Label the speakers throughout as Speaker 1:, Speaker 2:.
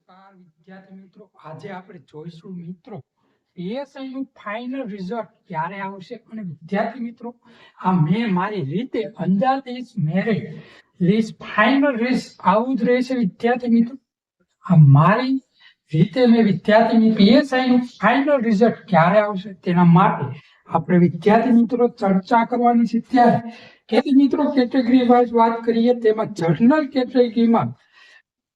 Speaker 1: નમસ્કાર વિદ્યાર્થી મિત્રો, આજે આપણે જોઈશું મિત્રો પીએસઆઈ નું ફાઇનલ રિઝલ્ટ ક્યારે આવશે. અને વિદ્યાર્થી મિત્રો, આ મેં મારી રીતે અંદાજિત મેરિટ લિસ્ટ ફાઇનલ લિસ્ટ આવું જ રહેશે. વિદ્યાર્થી મિત્રો, આ મારી રીતે મેં વિદ્યાર્થી પીએસઆઈ નું ફાઇનલ રિઝલ્ટ ક્યારે આવશે તેના માટે આપણે વિદ્યાર્થી મિત્રો ચર્ચા કરવાની છે. ત્યારે મિત્રો કેટેગરી વાઇઝ વાત કરીએ, તેમાં જનરલ કેટેગરીમાં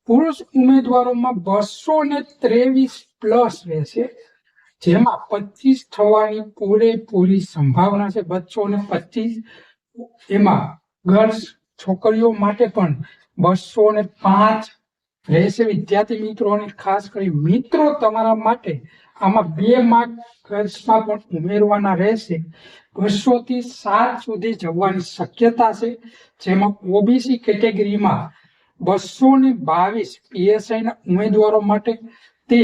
Speaker 1: પુરુષ ઉમેદવારોમાં 223 પ્લસ રહેશે, જેમાં 25 થવાની પૂરેપૂરી સંભાવના છે. 225. એમાં ગર્લ્સ છોકરીઓ માટે પણ 205 રહેશે. વિદ્યાર્થી મિત્રો, અને ખાસ કરી મિત્રો તમારા માટે આમાં 2 માર્ક ગર્લ્સમાં પણ ઉમેરવાના રહેશે. 200 થી 7 સુધી જવાની શક્યતા છે, જેમાં ઓબીસી કેટેગરીમાં 222 પીએસઆઈ ના ઉમેદવારો માટે તે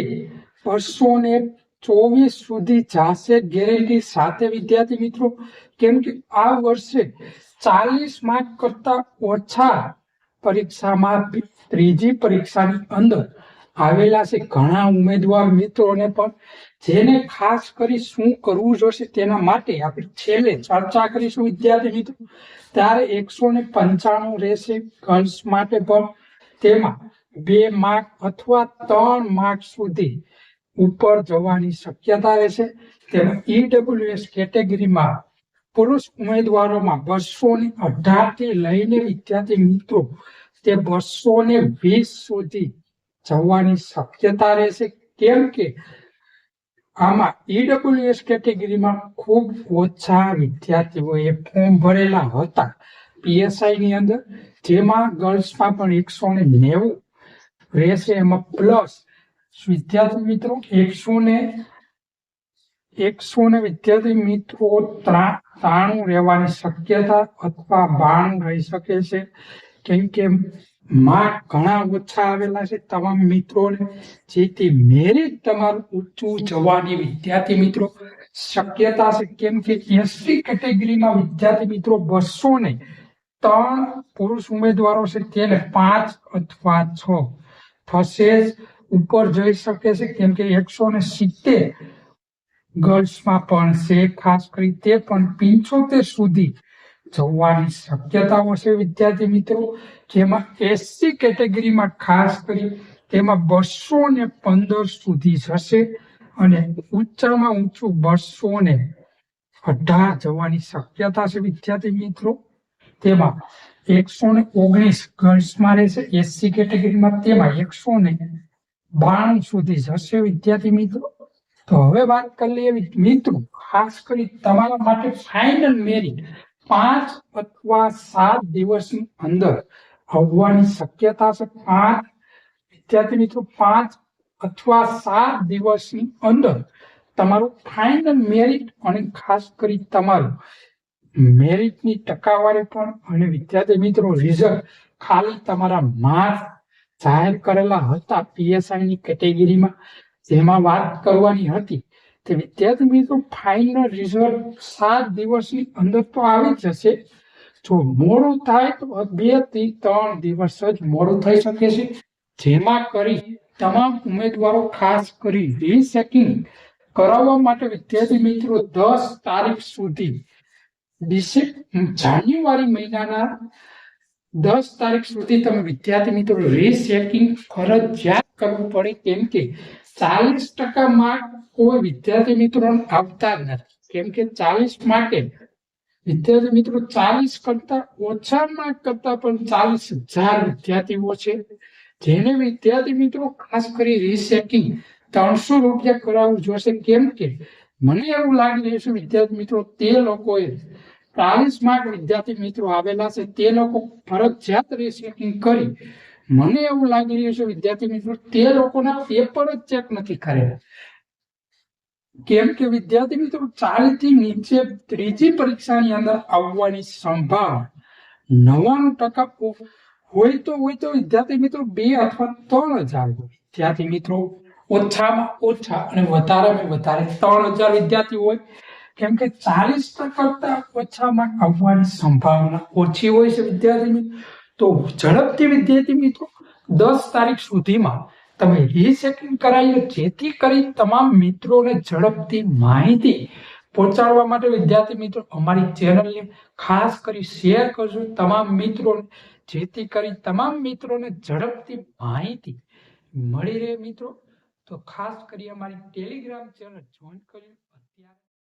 Speaker 1: 224 સુધી જશે ગેરંટી સાથે. વિદ્યાર્થી મિત્રો, કેમ કે આ વર્ષે 40 માર્ક કરતા ઓછા પરીક્ષામાં ત્રીજી પરીક્ષાની અંદર આવેલા છે ઘણા ઉમેદવાર મિત્રોને પણ, જેને ખાસ કરી શું કરવું જોશે તેના માટે આપણે છેલ્લે ચર્ચા કરીશું. વિદ્યાર્થી મિત્રો, ત્યારે 195 રહેશે ગર્લ્સ માટે પણ, તેમાં 2 માર્ક અથવા 3 માર્ક સુધી ઉપર જવાની શક્યતા રહેશે. તેમાં ઈડબ્લ્યુએસ કેટેગરીમાં પુરુષ ઉમેદવારોમાં 218 થી લઈને વિદ્યાર્થી મિત્રો તે 220 સુધી જવાની શક્યતા રહેશે. કેમ કે આમાં ઈડબ્લ્યુએસ કેટેગરીમાં ખૂબ ઓછા વિદ્યાર્થીઓએ ફોર્મ ભરેલા હતા પીએસઆઈ ની અંદર, જેમાં ગર્લ્સમાં પણ 190 રહેશે. એમાં પ્લસ વિદ્યાર્થી મિત્રો 100 વિદ્યાર્થી મિત્રો 93 રહેવાની શક્યતા અથવા 92 રહી શકે છે. કેમ કે માર્ક ઘણા ઓછા આવેલા છે તમામ મિત્રોને, જેથી મેરિટ તમારું ઊંચું જવાની વિદ્યાર્થી મિત્રો શક્યતા છે. કેમ કે એસસી કેટેગરીમાં વિદ્યાર્થી મિત્રો 203 પુરુષ ઉમેદવારો છે, તેને 5 અથવા 6 થશે જ ઉપર જઈ શકે છે. કેમ કે 170 ગર્લ્સમાં પણ છે, ખાસ કરી તે પણ 75 સુધી જવાની શક્યતાઓ છે. વિદ્યાર્થી મિત્રો, જેમાં એસસી કેટેગરીમાં ખાસ કરી તેમાં 215 સુધી જશે, અને ઊંચામાં ઊંચું 218 જવાની શક્યતા છે. વિદ્યાર્થી મિત્રો, તેમાં 119 ગર્લ્સમાં રહેશે એસસી કેટેગરીમાં, તેમાં 192 સુધી જશે. વિદ્યાર્થી મિત્રો, તો હવે વાત કરી લઈએ મિત્રો, ખાસ કરી તમારા માટે ફાઇનલ મેરિટ 5 અથવા 7 દિવસની અંદર આવવાની શક્યતા છે. 5 વિદ્યાર્થી મિત્રો 5 અથવા 7 દિવસની અંદર તમારું ફાઇનલ મેરિટ, અને ખાસ કરી તમારું મેરિટની ટકાવારી પણ, અને વિદ્યાર્થી મિત્રો રિઝલ્ટ ખાલી તમારા માર્ક જાહેર કરેલા હતા પીએસઆઈ ની કેટેગરીમાં, જેમાં વાત કરવાની હતી તે વિદ્યાર્થી મિત્રો ફાઇનલ રિઝલ્ટ 7 દિવસની અંદર તો આવી જશે. જો મોડું થાય તો 2 થી 3 દિવસ જ મોડું થઈ શકે છે, જેમાં કરી તમામ ઉમેદવારો ખાસ કરી રીચેકિંગ કરાવવા માટે વિદ્યાર્થી મિત્રો 10 તારીખ સુધી જાન્યુઆરી મહિનાના 10 તારીખ સુધી તમે વિદ્યાર્થી મિત્રો રીચેકિંગ ફરજિયાત કરવું પડે. કેમ કે 40% માર્ક કોઈ વિદ્યાર્થી મિત્રો આવતા નથી. કેમ કે 40 માટે વિદ્યાર્થી મિત્રો 40 કરતા ઓછા માર્ક કરતા પણ 40,000 વિદ્યાર્થીઓ છે, જેને વિદ્યાર્થી મિત્રો ખાસ કરી રીચેકિંગ 300 રૂપિયા કરાવવું જોશે. કેમ કે મને એવું લાગી રહ્યું છે વિદ્યાર્થી મિત્રો, તે લોકોએ 40 માર્ક વિદ્યાર્થી મિત્રો આવેલા છે, તે લોકો ફરજિયાત રીચેકિંગ કરી, મને એવું લાગી રહ્યું છે વિદ્યાર્થી મિત્રો તે લોકોના પેપર જ ચેક નથી કરેલા. કેમ કે વિદ્યાર્થી મિત્રો 40 થી નીચે ત્રીજી પરીક્ષાની અંદર આવવાની સંભાવના 99% હોય તો વિદ્યાર્થી મિત્રો 2 અથવા 3,000 વિદ્યાર્થી મિત્રો ઓછામાં ઓછા અને વધારેમાં વધારે 3,000 વિદ્યાર્થી હોય. કેમ કે 40% કરતા ઓછામાં આવવાની સંભાવના ઓછી હોય છે. વિદ્યાર્થી મિત્રો, તો ઝડપથી વિદ્યાર્થી મિત્રો 10 તારીખ સુધીમાં તમે રીસેટિંગ કરાવી લો, જેથી કરી તમામ મિત્રોને ઝડપથી માહિતી પહોંચાડવા માટે વિદ્યાર્થી મિત્રો અમારી ચેનલને ખાસ કરી શેર કરજો તમામ મિત્રોને, જેથી કરી તમામ મિત્રોને ઝડપથી માહિતી મળી રહે મિત્રો. તો ખાસ કરી અમારી ટેલિગ્રામ ચેનલ જોઈન કરજો.